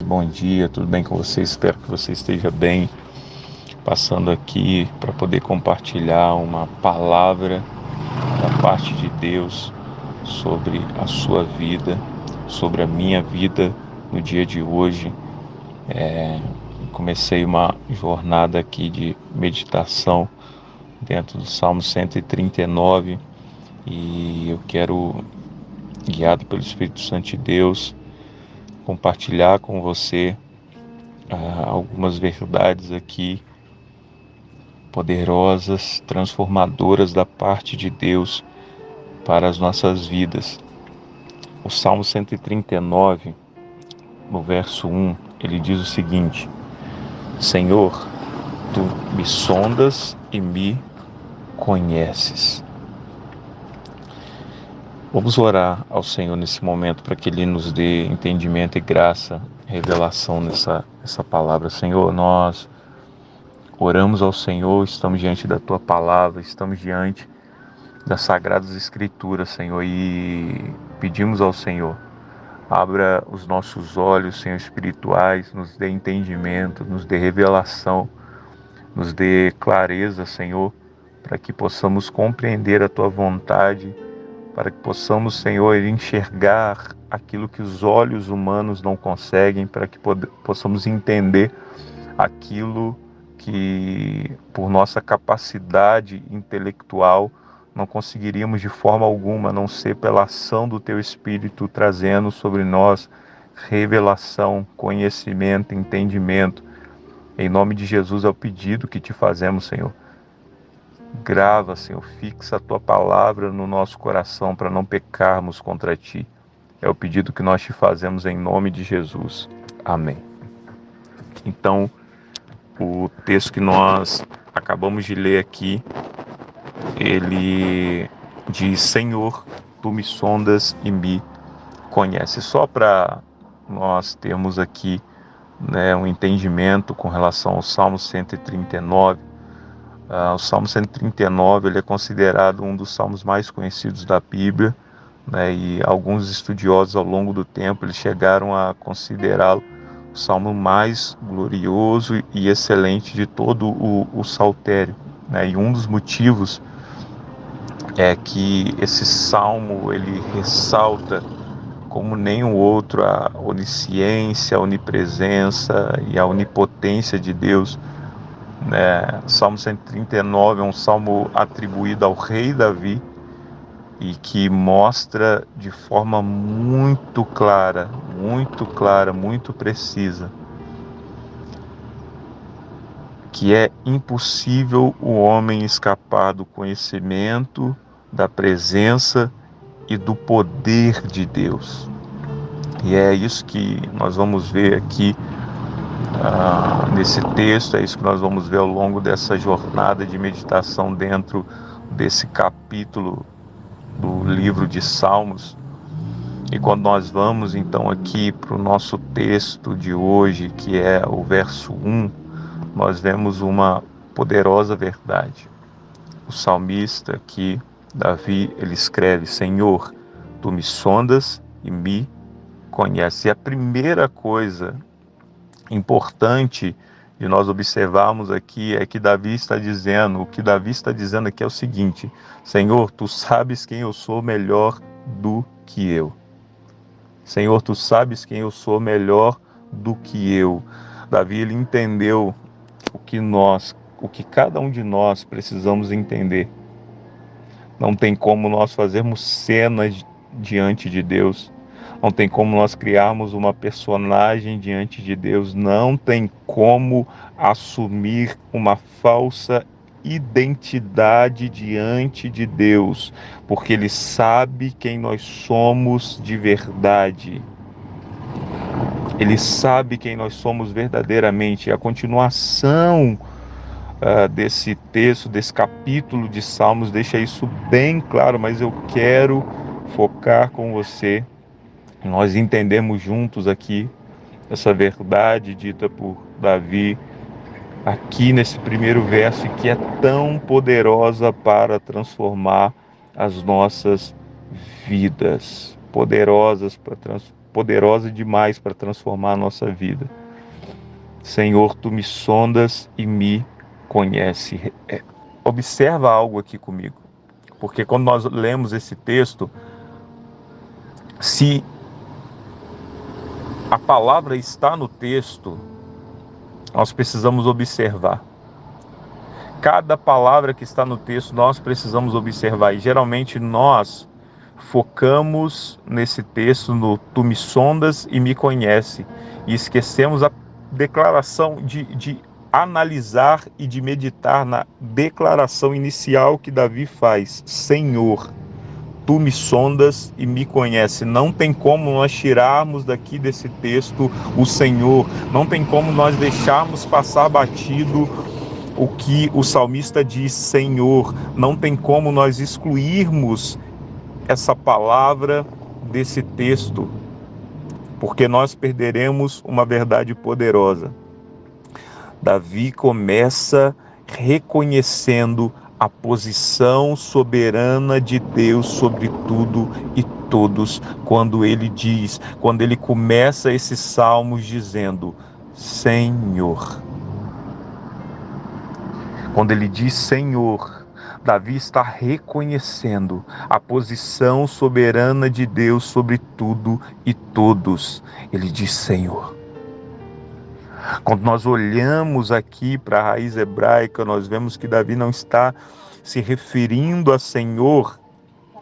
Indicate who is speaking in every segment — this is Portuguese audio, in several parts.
Speaker 1: bom dia, tudo bem com você? Espero que você esteja bem. Passando aqui para poder compartilhar uma palavra da parte de Deus sobre a sua vida, sobre a minha vida no dia de hoje. Comecei uma jornada aqui de meditação dentro do Salmo 139 e eu quero, guiado pelo Espírito Santo de Deus, compartilhar com você algumas verdades aqui poderosas, transformadoras da parte de Deus para as nossas vidas. O Salmo 139, no verso 1, ele diz o seguinte: Senhor, tu me sondas e me conheces. Vamos orar ao Senhor nesse momento para que Ele nos dê entendimento e graça, revelação nessa palavra. Senhor, nós oramos ao Senhor, estamos diante da Tua palavra, estamos diante das Sagradas Escrituras, Senhor, e pedimos ao Senhor, abra os nossos olhos, Senhor, espirituais, nos dê entendimento, nos dê revelação, nos dê clareza, Senhor, para que possamos compreender a Tua vontade, para que possamos, Senhor, enxergar aquilo que os olhos humanos não conseguem, para que possamos entender aquilo que, por nossa capacidade intelectual, não conseguiríamos de forma alguma, a não ser pela ação do Teu Espírito, trazendo sobre nós revelação, conhecimento, entendimento. Em nome de Jesus é o pedido que Te fazemos, Senhor. Grava, Senhor, fixa a Tua palavra no nosso coração para não pecarmos contra Ti. É o pedido que nós Te fazemos em nome de Jesus. Amém. Então, o texto que nós acabamos de ler aqui, ele diz: Senhor, tu me sondas e me conheces. Só para nós termos aqui, um entendimento com relação ao Salmo 139. O Salmo 139 ele é considerado um dos salmos mais conhecidos da Bíblia, e alguns estudiosos ao longo do tempo eles chegaram a considerá-lo o salmo mais glorioso e excelente de todo o saltério. E um dos motivos é que esse salmo ele ressalta como nenhum outro a onisciência, a onipresença e a onipotência de Deus. Salmo 139 é um salmo atribuído ao rei Davi e que mostra de forma muito clara, muito precisa, que é impossível o homem escapar do conhecimento, da presença e do poder de Deus. E é isso que nós vamos ver aqui nesse texto, é isso que nós vamos ver ao longo dessa jornada de meditação dentro desse capítulo do livro de Salmos. E quando nós vamos então aqui para o nosso texto de hoje, que é o verso 1, nós vemos uma poderosa verdade. O salmista aqui, Davi, ele escreve: Senhor, tu me sondas e me conheces. E a primeira coisa importante de nós observarmos aqui é que Davi está dizendo, o que Davi está dizendo aqui é o seguinte: Senhor, tu sabes quem eu sou melhor do que eu. Senhor, tu sabes quem eu sou melhor do que eu. Davi, ele entendeu o que cada um de nós precisamos entender. Não tem como nós fazermos cenas diante de Deus. Não tem como nós criarmos uma personagem diante de Deus. Não tem como assumir uma falsa identidade diante de Deus, porque Ele sabe quem nós somos de verdade. Ele sabe quem nós somos verdadeiramente. A continuação desse texto, desse capítulo de Salmos, deixa isso bem claro, mas eu quero focar com você. Nós entendemos juntos aqui essa verdade dita por Davi aqui nesse primeiro verso, que é tão poderosa para transformar as nossas vidas, poderosas poderosa demais para transformar a nossa vida. Senhor, tu me sondas e me conheces. Observa algo aqui comigo, porque quando nós lemos esse texto, se a palavra está no texto, nós precisamos observar. Cada palavra que está no texto, nós precisamos observar. E geralmente nós focamos nesse texto no tu me sondas e me conhece. E esquecemos a declaração de analisar e de meditar na declaração inicial que Davi faz. Senhor, tu me sondas e me conhece. Não tem como nós tirarmos daqui desse texto o Senhor. Não tem como nós deixarmos passar batido o que o salmista diz, Senhor. Não tem como nós excluirmos essa palavra desse texto, porque nós perderemos uma verdade poderosa. Davi começa reconhecendo a posição soberana de Deus sobre tudo e todos, quando ele começa esses salmos dizendo, Senhor. Quando ele diz Senhor, Davi está reconhecendo a posição soberana de Deus sobre tudo e todos. Ele diz Senhor. Quando nós olhamos aqui para a raiz hebraica, nós vemos que Davi não está se referindo a Senhor,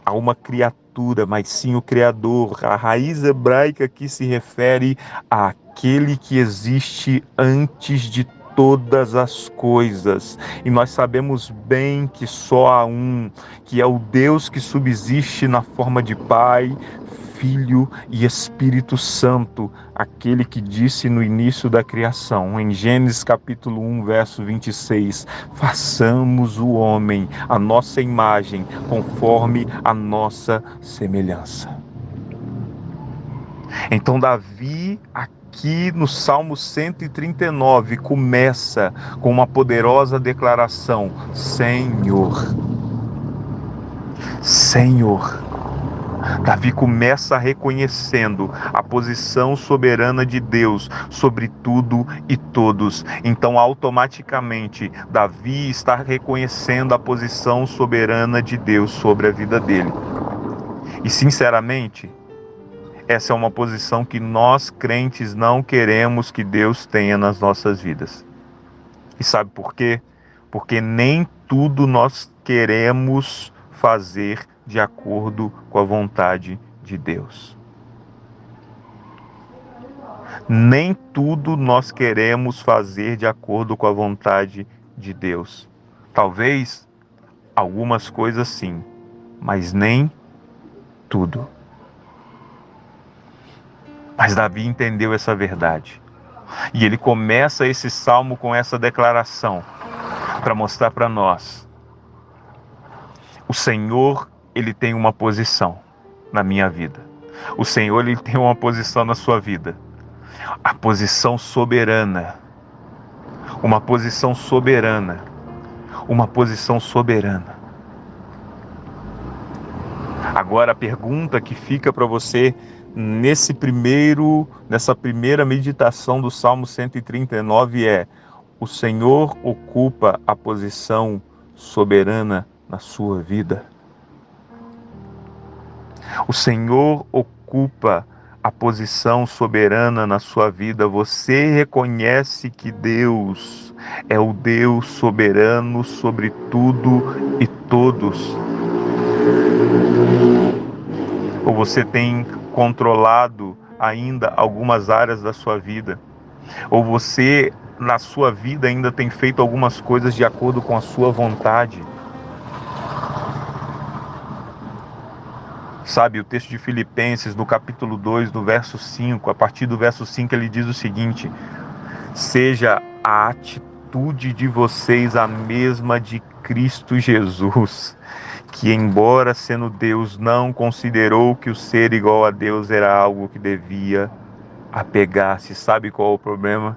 Speaker 1: a uma criatura, mas sim o Criador. A raiz hebraica aqui se refere àquele que existe antes de todas as coisas. E nós sabemos bem que só há um, que é o Deus que subsiste na forma de Pai, Filho e Espírito Santo, aquele que disse no início da criação, em Gênesis capítulo 1, verso 26, façamos o homem à nossa imagem, conforme a nossa semelhança. Então Davi, aqui no Salmo 139, começa com uma poderosa declaração, Senhor, Senhor. Davi começa reconhecendo a posição soberana de Deus sobre tudo e todos. Então, automaticamente, Davi está reconhecendo a posição soberana de Deus sobre a vida dele. E, sinceramente, essa é uma posição que nós, crentes, não queremos que Deus tenha nas nossas vidas. E sabe por quê? Porque nem tudo nós queremos fazer de acordo com a vontade de Deus. Nem tudo nós queremos fazer de acordo com a vontade de Deus. Talvez algumas coisas sim, mas nem tudo. Mas Davi entendeu essa verdade. E ele começa esse salmo com essa declaração para mostrar para nós: o Senhor, ele tem uma posição na minha vida. O Senhor, ele tem uma posição na sua vida. A posição soberana. Uma posição soberana. Uma posição soberana. Agora a pergunta que fica para você nessa primeira meditação do Salmo 139 é: o Senhor ocupa a posição soberana na sua vida? O Senhor ocupa a posição soberana na sua vida? Você reconhece que Deus é o Deus soberano sobre tudo e todos? Ou você tem controlado ainda algumas áreas da sua vida? Ou você, na sua vida, ainda tem feito algumas coisas de acordo com a sua vontade? Sabe, o texto de Filipenses, no capítulo 2, no verso 5, a partir do verso 5, ele diz o seguinte: seja a atitude de vocês a mesma de Cristo Jesus, que, embora sendo Deus, não considerou que o ser igual a Deus era algo que devia apegar-se. Sabe qual é o problema?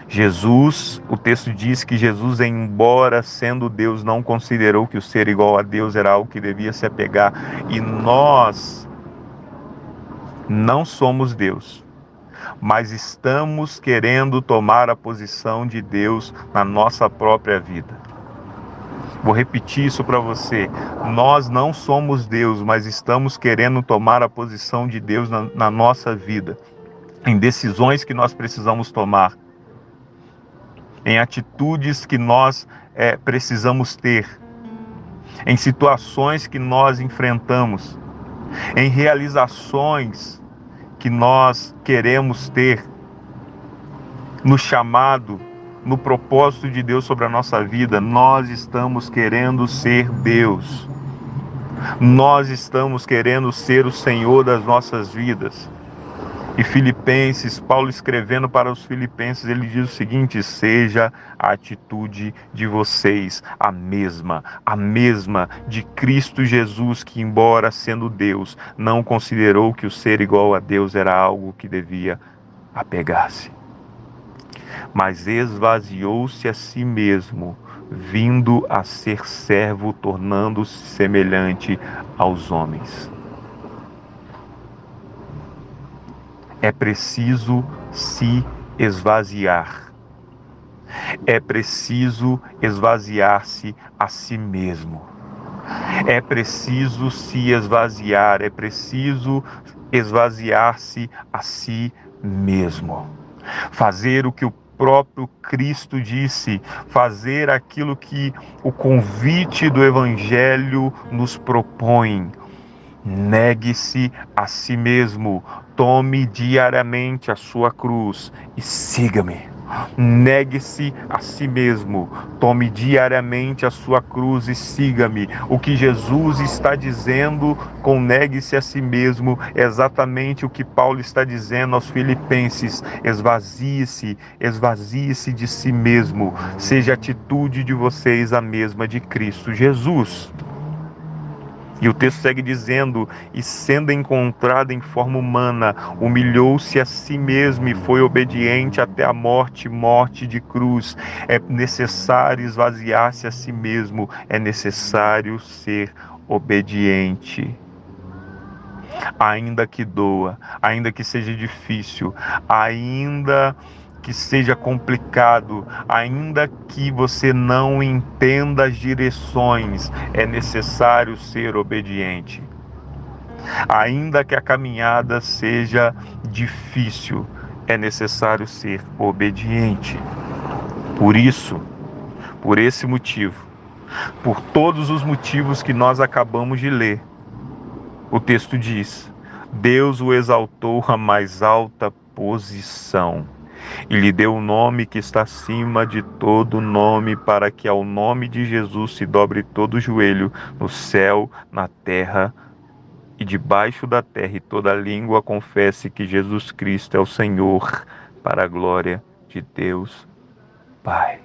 Speaker 1: Jesus, o texto diz que Jesus, embora sendo Deus, não considerou que o ser igual a Deus era algo que devia se apegar. E nós Não somos Deus, mas estamos querendo tomar a posição de Deus na nossa própria vida. Vou repetir isso para você. Nós não somos Deus, mas estamos querendo tomar a posição de Deus na nossa vida, em decisões que nós precisamos tomar, em atitudes que nós precisamos ter, em situações que nós enfrentamos, em realizações que nós queremos ter, no chamado, no propósito de Deus sobre a nossa vida. Nós estamos querendo ser Deus. Nós estamos querendo ser o Senhor das nossas vidas. E Filipenses, Paulo escrevendo para os Filipenses, ele diz o seguinte: seja a atitude de vocês a mesma de Cristo Jesus, que embora sendo Deus, não considerou que o ser igual a Deus era algo que devia apegar-se, mas esvaziou-se a si mesmo, vindo a ser servo, tornando-se semelhante aos homens. É preciso se esvaziar. É preciso esvaziar-se a si mesmo. É preciso se esvaziar, é preciso esvaziar-se a si mesmo. Fazer o que o próprio Cristo disse, fazer aquilo que o convite do Evangelho nos propõe. Negue-se a si mesmo, tome diariamente a sua cruz e siga-me. Negue-se a si mesmo, tome diariamente a sua cruz e siga-me. O que Jesus está dizendo com negue-se a si mesmo é exatamente o que Paulo está dizendo aos Filipenses: esvazie-se de si mesmo, seja a atitude de vocês a mesma de Cristo Jesus. E o texto segue dizendo: e sendo encontrado em forma humana, humilhou-se a si mesmo e foi obediente até a morte de cruz. É necessário esvaziar-se a si mesmo, é necessário ser obediente. Ainda que doa, ainda que seja difícil, ainda que seja complicado, ainda que você não entenda as direções, é necessário ser obediente. Ainda que a caminhada seja difícil, é necessário ser obediente. Por isso, por esse motivo, por todos os motivos que nós acabamos de ler, o texto diz: Deus o exaltou à mais alta posição e lhe deu o nome que está acima de todo nome, para que ao nome de Jesus se dobre todo o joelho, no céu, na terra e debaixo da terra, e toda língua confesse que Jesus Cristo é o Senhor, para a glória de Deus Pai.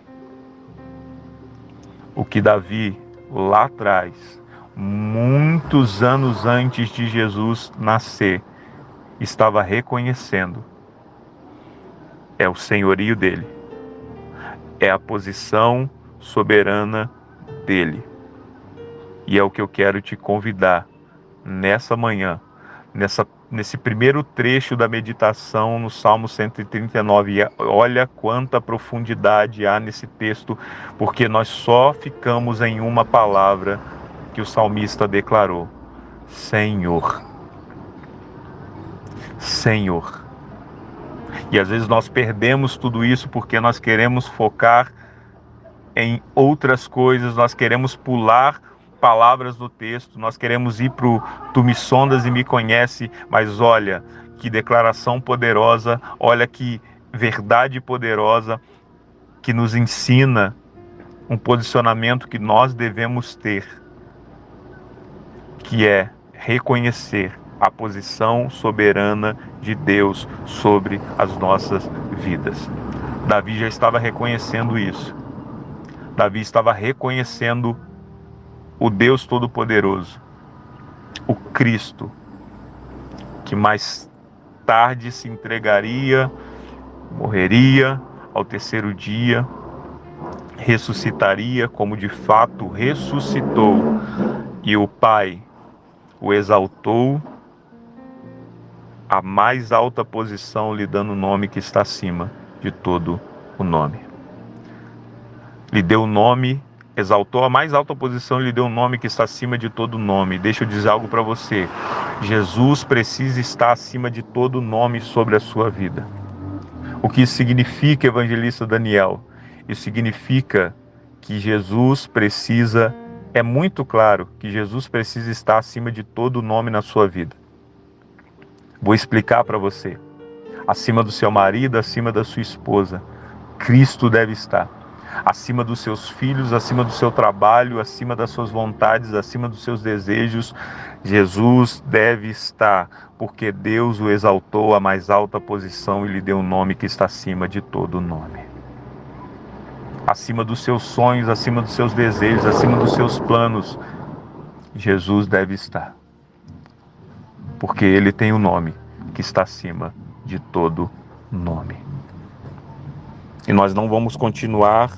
Speaker 1: O que Davi, lá atrás, muitos anos antes de Jesus nascer, estava reconhecendo é o senhorio dele, é a posição soberana dele. E é o que eu quero te convidar nessa manhã, nesse primeiro trecho da meditação no Salmo 139. E olha quanta profundidade há nesse texto, porque nós só ficamos em uma palavra que o salmista declarou: Senhor. Senhor. E às vezes nós perdemos tudo isso porque nós queremos focar em outras coisas, nós queremos pular palavras do texto, nós queremos ir para o Tu me sondas e me conhece, mas olha que declaração poderosa, olha que verdade poderosa que nos ensina um posicionamento que nós devemos ter, que é reconhecer a posição soberana de Deus sobre as nossas vidas. Davi já estava reconhecendo isso. Davi estava reconhecendo o Deus Todo-Poderoso, o Cristo, que mais tarde se entregaria, morreria ao terceiro dia, ressuscitaria como de fato ressuscitou, e o Pai o exaltou a mais alta posição, lhe dando o nome que está acima de todo o nome. Lhe deu o nome, exaltou a mais alta posição, lhe deu um nome que está acima de todo nome. Deixa eu dizer algo para você. Jesus precisa estar acima de todo nome sobre a sua vida. O que isso significa, evangelista Daniel? Isso significa que Jesus precisa, é muito claro que Jesus precisa estar acima de todo nome na sua vida. Vou explicar para você. Acima do seu marido, acima da sua esposa, Cristo deve estar. Acima dos seus filhos, acima do seu trabalho, acima das suas vontades, acima dos seus desejos, Jesus deve estar, porque Deus o exaltou à mais alta posição e lhe deu um nome que está acima de todo nome. Acima dos seus sonhos, acima dos seus desejos, acima dos seus planos, Jesus deve estar, porque Ele tem um nome que está acima de todo nome. E nós não vamos continuar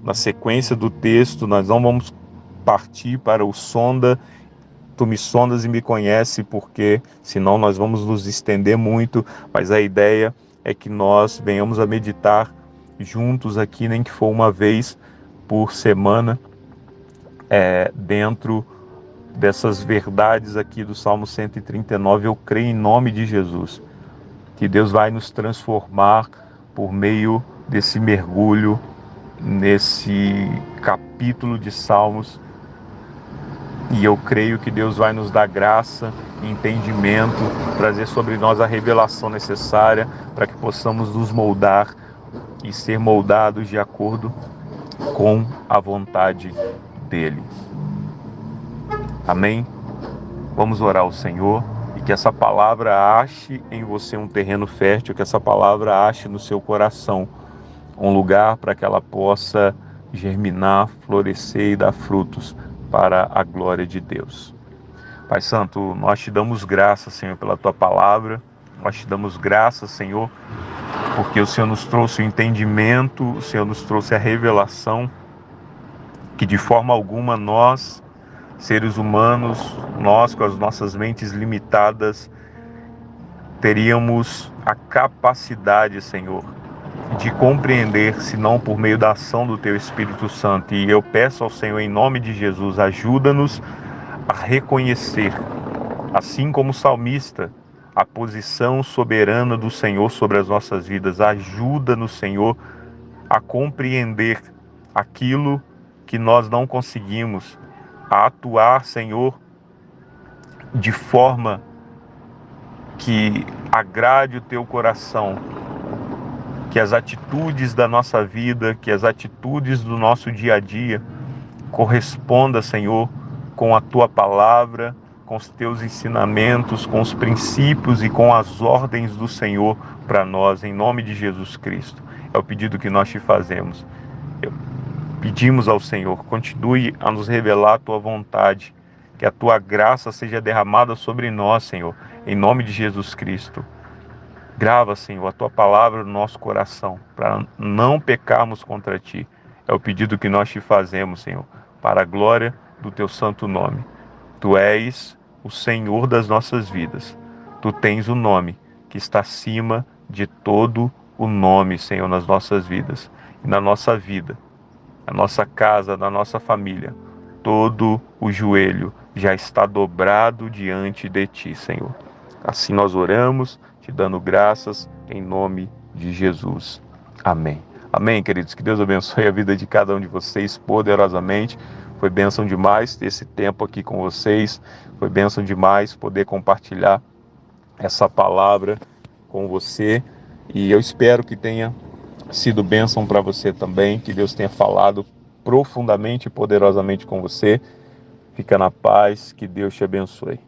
Speaker 1: na sequência do texto, nós não vamos partir para o sonda, tu me sondas e me conhece, porque senão nós vamos nos estender muito, mas a ideia é que nós venhamos a meditar juntos aqui, nem que for uma vez por semana, dentro dessas verdades aqui do Salmo 139, eu creio em nome de Jesus, que Deus vai nos transformar por meio desse mergulho nesse capítulo de Salmos, e eu creio que Deus vai nos dar graça e entendimento, trazer sobre nós a revelação necessária para que possamos nos moldar e ser moldados de acordo com a vontade dele. Amém? Vamos orar ao Senhor e que essa palavra ache em você um terreno fértil, que essa palavra ache no seu coração um lugar para que ela possa germinar, florescer e dar frutos para a glória de Deus. Pai Santo, nós te damos graças, Senhor, pela Tua palavra, nós te damos graças, Senhor, porque o Senhor nos trouxe o entendimento, o Senhor nos trouxe a revelação, que de forma alguma nós, seres humanos, nós com as nossas mentes limitadas, teríamos a capacidade, Senhor, de compreender, senão por meio da ação do Teu Espírito Santo. E eu peço ao Senhor, em nome de Jesus, ajuda-nos a reconhecer, assim como o salmista, a posição soberana do Senhor sobre as nossas vidas. Ajuda-nos, Senhor, a compreender aquilo que nós não conseguimos, a atuar, Senhor, de forma que agrade o Teu coração, que as atitudes da nossa vida, que as atitudes do nosso dia a dia corresponda, Senhor, com a Tua palavra, com os Teus ensinamentos, com os princípios e com as ordens do Senhor para nós, em nome de Jesus Cristo. É o pedido que nós te fazemos. Pedimos ao Senhor, continue a nos revelar a Tua vontade, que a Tua graça seja derramada sobre nós, Senhor, em nome de Jesus Cristo. Grava, Senhor, a Tua palavra no nosso coração, para não pecarmos contra Ti. É o pedido que nós te fazemos, Senhor, para a glória do Teu santo nome. Tu és o Senhor das nossas vidas. Tu tens o nome que está acima de todo o nome, Senhor, nas nossas vidas. E na nossa vida, na nossa casa, na nossa família, todo o joelho já está dobrado diante de Ti, Senhor. Assim nós oramos, te dando graças em nome de Jesus. Amém. Amém, queridos. Que Deus abençoe a vida de cada um de vocês poderosamente. Foi bênção demais ter esse tempo aqui com vocês. Foi bênção demais poder compartilhar essa palavra com você. E eu espero que tenha sido bênção para você também. Que Deus tenha falado profundamente e poderosamente com você. Fica na paz. Que Deus te abençoe.